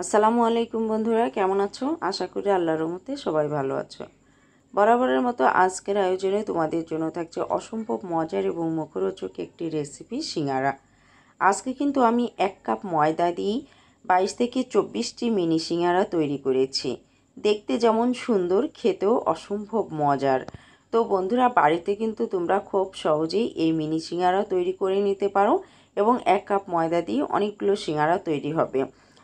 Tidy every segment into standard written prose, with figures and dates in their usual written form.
আসসালামু আলাইকুম বন্ধুরা, কেমন আছো? আশা করি আল্লাহর রহমতে সবাই ভালো আছো। বরাবরের মতো আজকের আয়োজনে তোমাদের জন্য থাকছে অসম্ভব মজার এবং মুখরোচক একটি রেসিপি সিঙ্গারা। আজকে কিন্তু আমি 1 কাপ ময়দা দিয়ে 22 থেকে 24টি মিনি সিঙ্গারা তৈরি করেছি। দেখতে যেমন সুন্দর, খেতেও অসম্ভব মজার। তো বন্ধুরা, বাড়িতে কিন্তু তোমরা খুব সহজেই এই মিনি সিঙ্গারা তৈরি করে নিতে পারো এবং 1 কাপ ময়দা দিয়ে অনেকগুলো সিঙ্গারা তৈরি হবে।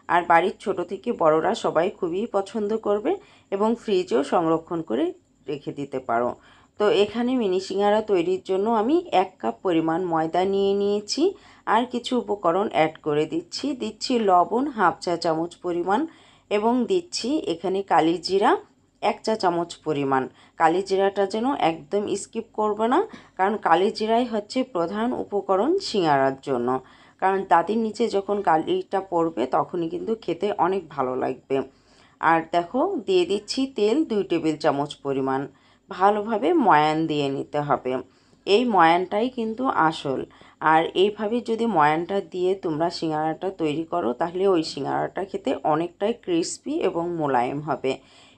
আর বাড়ির ছোট থেকে বড়রা সবাই খুবই পছন্দ করবে এবং ফ্রিজেও সংরক্ষণ করে রেখে দিতে পারো। তো এখানে মিনি সিঙ্গারা তৈরির জন্য আমি 1 কাপ পরিমাণ ময়দা নিয়ে নিয়েছি আর কিছু উপকরণ অ্যাড করে দিচ্ছি লবণ হাফ চা চামচ পরিমাণ এবং দিচ্ছি এখানে কালি জিরা 1 চা চামচ পরিমাণ। কালি জিরাটা যেন একদম স্কিপ করবে না, কারণ কালি জিরাই হচ্ছে প্রধান উপকরণ সিঙ্গারার জন্য। কারণ দাঁতের নিচে যখন কালিটা পড়বে তখনই কিন্তু খেতে অনেক ভালো লাগবে। আর দেখো, দিয়ে দিচ্ছি তেল 2 টেবিল চামচ পরিমাণ। ভালোভাবে ময়ান দিয়ে নিতে হবে, এই ময়ানটাই কিন্তু আসল। আর এইভাবে যদি ময়ানটা দিয়ে তোমরা সিঙ্গারাটা তৈরি করো তাহলে ওই সিঙ্গারাটা খেতে অনেকটাই ক্রিস্পি এবং মোলায়েম হবে।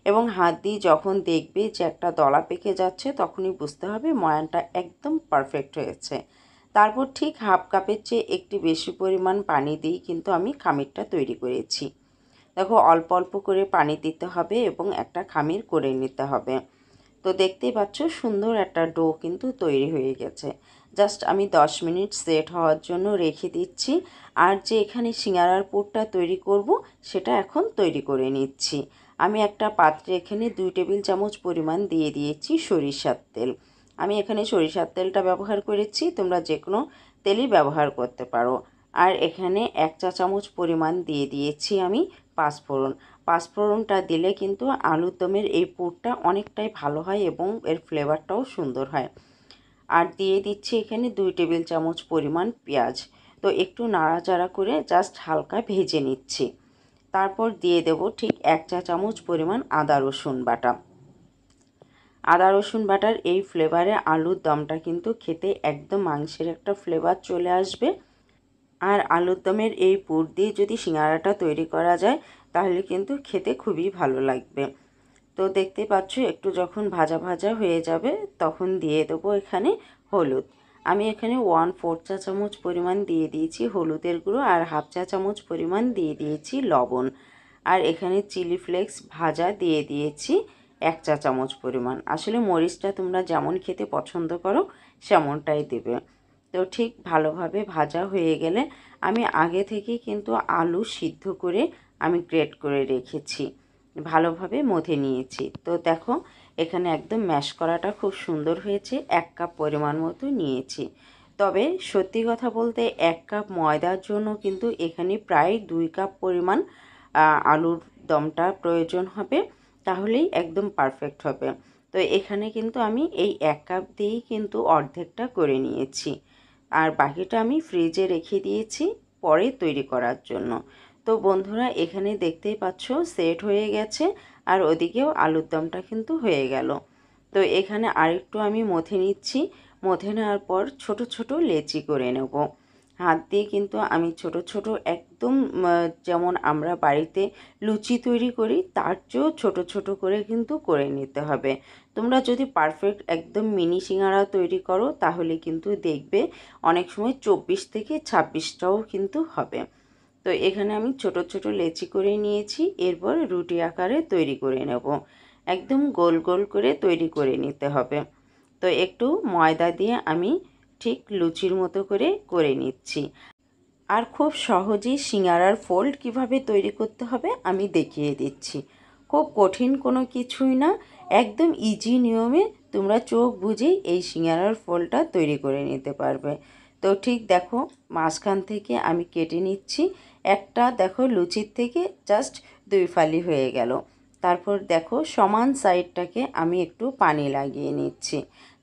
এবং হাত দিয়ে যখন দেখবে যে একটা দলা পেকে যাচ্ছে তখনই বুঝতে হবে ময়ানটা একদম পারফেক্ট হয়েছে। তারপর ঠিক হাফ কাপের চেয়ে একটু বেশি পরিমাণ পানি দিয়ে কিন্তু আমি খামিরটা তৈরি করেছি। দেখো, অল্প অল্প করে পানি দিতে হবে এবং একটা খামির করে নিতে হবে। তো দেখতেই পাচ্ছ সুন্দর একটা ডো কিন্তু তৈরি হয়ে গেছে। জাস্ট আমি 10 মিনিট সেট হওয়ার জন্য রেখে দিচ্ছি। আর যে এখানে সিঙ্গারার পুরটা তৈরি করব সেটা এখন তৈরি করে নিচ্ছি। আমি একটা পাত্রে এখানে 2 টেবিল চামচ পরিমাণ দিয়ে দিয়েছি সরিষার তেল। আমি এখানে সরিষার তেলটা ব্যবহার করেছি, তোমরা যে কোনো তেলই ব্যবহার করতে পারো। আর এখানে 1 চা চামচ পরিমাণ দিয়ে দিয়েছি আমি পাঁচফোড়ন। পাঁচফোড়নটা দিলে কিন্তু আলুর দমের এই পুরটা অনেকটাই ভালো হয় এবং এর ফ্লেভারটাও সুন্দর হয়। আর দিয়ে দিচ্ছি এখানে 2 টেবিল চামচ পরিমাণ পেঁয়াজ। তো একটু নাড়াচাড়া করে জাস্ট হালকা ভেজে নিচ্ছি। তারপর দিয়ে দেব ঠিক 1 চা চামচ পরিমাণ আদা রসুন বাটা। আদা রসুন বাটার এই ফ্লেভারে আলুর দমটা কিন্তু খেতে একদম মাংসের একটা ফ্লেভার চলে আসবে। আর আলুর দমের এই পুর দিয়ে যদি সিঙ্গারাটা তৈরি করা যায় তাহলে কিন্তু খেতে খুবই ভালো লাগবে। তো দেখতে পাচ্ছ একটু যখন ভাজা ভাজা হয়ে যাবে তখন দিয়ে দেবো এখানে হলুদ। আমি এখানে 1/4 চা চামচ পরিমাণ দিয়ে দিয়েছি হলুদের গুঁড়ো আর হাফ চা চামচ পরিমাণ দিয়ে দিয়েছি লবণ। আর এখানে চিলি ফ্লেক্স ভাজা দিয়ে দিয়েছি 1 চা চামচ পরিমাণ। আসলে মরিচটা তোমরা যেমন খেতে পছন্দ করো সেমনটাই দেবে। তো ঠিক ভালোভাবে ভাজা হয়ে গেলে আমি আগে থেকে কিন্তু আলু সিদ্ধ করে আমি গ্রেট করে রেখেছি, ভালোভাবে মথে নিয়েছি। তো দেখো, এখানে একদম ম্যাশ করাটা খুব সুন্দর হয়েছে। 1 কাপ পরিমাণ মতো নিয়েছি। তবে সত্যি কথা বলতে 1 কাপ ময়দার জন্য কিন্তু এখানে প্রায় 2 কাপ পরিমাণ আলুর দমটা প্রয়োজন হবে, তাহলেই একদম পারফেক্ট হবে। তো এখানে কিন্তু আমি এই 1 কাপ দিয়েই কিন্তু অর্ধেকটা করে নিয়েছি। আর বাকিটা আমি ফ্রিজে রেখে দিয়েছি পরে তৈরি করার জন্য। তো বন্ধুরা, এখানে দেখতেই পাচ্ছ সেট হয়ে গেছে আর ওদিকেও আলুর দমটা কিন্তু হয়ে গেল। তো এখানে আরেকটু আমি মথে নিচ্ছি। মথে নেওয়ার পর ছোট ছোট লেচি করে নেব। হাত দিয়ে কিন্তু আমি ছোট ছোট একদম যেমন আমরা বাড়িতে লুচি তৈরি করি তার চেয়েও ছোট ছোট করে কিন্তু করে নিতে হবে। তোমরা যদি পারফেক্ট একদম মিনি সিঙ্গারা তৈরি করো তাহলে কিন্তু দেখবে অনেক সময় 24 থেকে 26টাও কিন্তু হবে। তো এখানে আমি ছোট ছোট লেচি করে নিয়েছি, এরপর রুটি আকারে তৈরি করে নেব। একদম গোল গোল করে তৈরি করে নিতে হবে। তো একটু ময়দা দিয়ে আমি ঠিক লুচির মতো করে নিচ্ছি। আর খুব সহজেই সিঙ্গারার ফোল্ড কিভাবে তৈরি করতে হবে আমি দেখিয়ে দিচ্ছি। খুব কঠিন কোনো কিছুই না, একদম ইজি নিয়মে তোমরা চোখ বুঝেই এই সিঙ্গারার ফোল্ডটা তৈরি করে নিতে পারবে। তো ঠিক দেখো, মাঝখান থেকে আমি কেটে নিচ্ছি। একটা দেখো লুচির থেকে জাস্ট 2 ফালি হয়ে গেল। তারপর দেখো সমান সাইডটাকে আমি একটু পানি লাগিয়ে নিচ্ছি।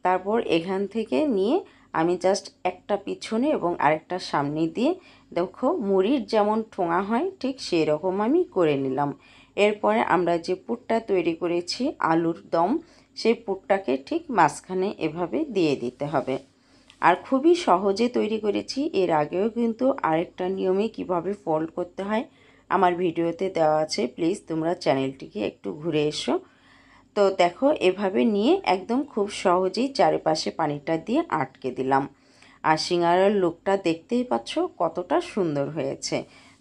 তারপর এখান থেকে নিয়ে আমি জাস্ট একটা পিছনে এবং আরেকটা সামনে দিয়ে দেখো মুড়ির যেমন ঠোঙা হয় ঠিক সেই রকম আমি করে নিলাম। এরপরে আমরা যে পুরটা তৈরি করেছি আলুর দম, সেই পুরটাকে ঠিক মাঝখানে এভাবে দিয়ে দিতে হবে। আর খুবই সহজে তৈরি করেছি। এর আগেও কিন্তু আরেকটা নিয়মে কিভাবে ফোল্ড করতে হয় আমার ভিডিওতে দেওয়া আছে, প্লিজ তোমরা চ্যানেলটিকে একটু ঘুরে এসো। তো দেখো এভাবে নিয়ে একদম খুব সহজেই চারিপাশে পানিটা দিয়ে আটকে দিলাম। আর সিঙ্গারার লুকটা দেখতেই পাচ্ছ কতটা সুন্দর হয়েছে।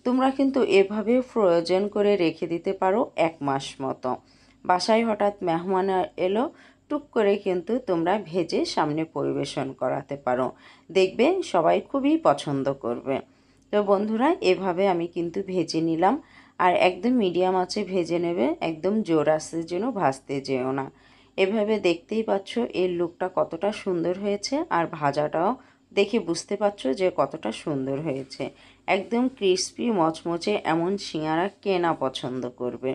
তোমরা কিন্তু এভাবে ফ্রোজেন করে রেখে দিতে পারো 1 মাস মতো। বাসায় হঠাৎ মেহমান এলো, টুক করে কিন্তু তোমরা ভেজে সামনে পরিবেশন করাতে পারো, দেখবে সবাই খুবই পছন্দ করবে। তো বন্ধুরা এভাবে আমি কিন্তু ভেজে নিলাম। আর একদম মিডিয়াম আঁচে ভেজে নেবে, একদম জোর আঁচের জন্য ভাজতে যেও না। এভাবে দেখতেই পাচ্ছ এর লুকটা কতটা সুন্দর হয়েছে, আর ভাজাটাও দেখে বুঝতে পারছো যে কতটা সুন্দর হয়েছে। একদম ক্রিস্পি মচমচে এমন সিঙ্গারা কে না পছন্দ করবে।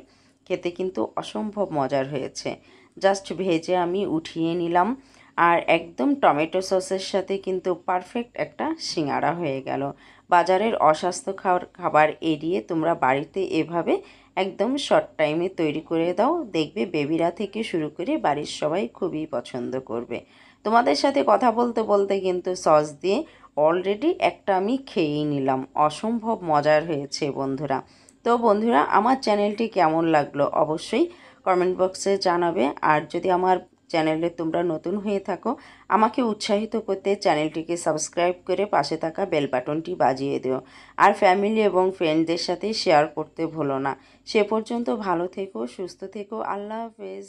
খেতে কিন্তু অসম্ভব মজার হয়েছে। জাস্ট ভেজে আমি উঠিয়ে নিলাম, আর একদম টমেটো সসের সাথে কিন্তু পারফেক্ট একটা সিঙ্গারা হয়ে গেল। বাজারের অস্বাস্থ্যকর খাবার এড়িয়ে তোমরা বাড়িতে এভাবে একদম শর্ট টাইমে তৈরি করে দাও, দেখবে বেবিরা থেকে শুরু করে বাড়ির সবাই খুবই পছন্দ করবে। তোমাদের সাথে কথা বলতে বলতে কিন্তু সস দিয়ে অলরেডি একটা আমি খেয়েই নিলাম। অসম্ভব মজার হয়েছে বন্ধুরা। তো বন্ধুরা আমার চ্যানেলটি কেমন লাগলো অবশ্যই কমেন্ট বক্সে জানাবে। আর যদি আমার চ্যানেলে তোমরা নতুন হয়ে থাকো, আমাকে উৎসাহিত করতে চ্যানেলটিকে সাবস্ক্রাইব করে পাশে থাকা বেল বাটনটি বাজিয়ে দিও। আর ফ্যামিলি এবং ফ্রেন্ডদের সাথে শেয়ার করতে ভুলো না। সে পর্যন্ত ভালো থেকো, সুস্থ থেকো। আল্লাহ হাফেজ।